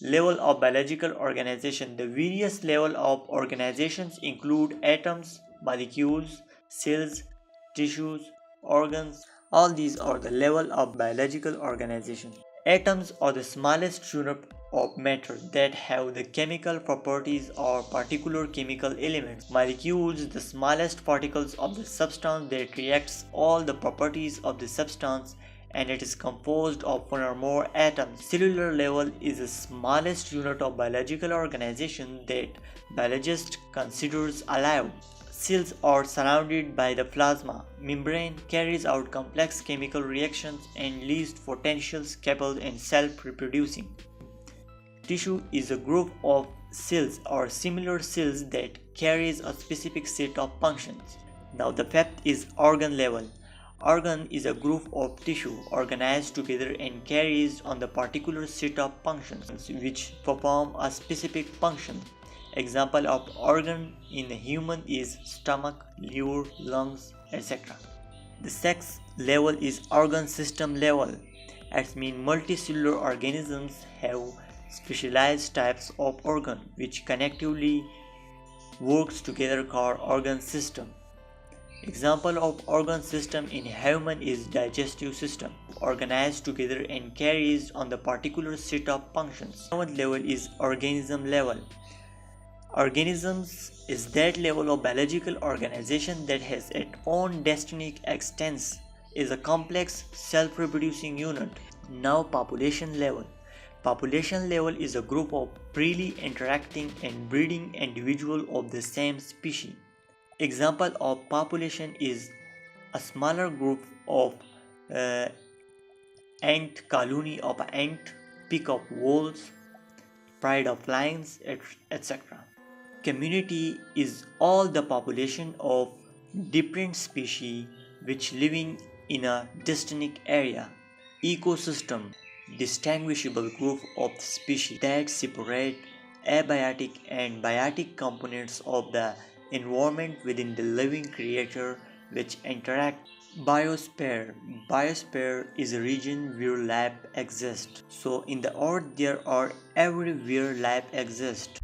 Level of biological organization. The various levels of organizations include atoms, molecules, cells, tissues, organs. All these are the level of biological organization. Atoms are the smallest unit of matter that have the chemical properties or particular chemical elements. Molecules, the smallest particles of the substance that reacts all the properties of the substance, and it is composed of one or more atoms. Cellular level is the smallest unit of biological organization that biologist considers alive. Cells are surrounded by the plasma membrane, carries out complex chemical reactions, and leaves potentials capable in self-reproducing. Tissue is a group of cells or similar cells that carries a specific set of functions. Now the fifth is organ level. Organ is a group of tissue organized together and carries on the particular set of functions which perform a specific function. Example of organ in a human is stomach, liver, lungs, etc. The sixth level is organ system level. It means multicellular organisms have specialized types of organ which connectively works together called organ system. Example of organ system in human is digestive system, organized together and carries on the particular set of functions. Seventh level is organism level. Organisms is that level of biological organization that has its own destiny, extends, is a complex self-reproducing unit. Now population level. Population level is a group of freely interacting and breeding individuals of the same species. Example of population is a smaller group of ant colony of ant, peak of wolves, pride of lions, etc. Community is all the population of different species which living in a distinct area. Ecosystem, distinguishable group of species that separate abiotic and biotic components of the environment within the living creature which interact. Biosphere. Biosphere is a region where life exists. So in the earth there are everywhere life exists.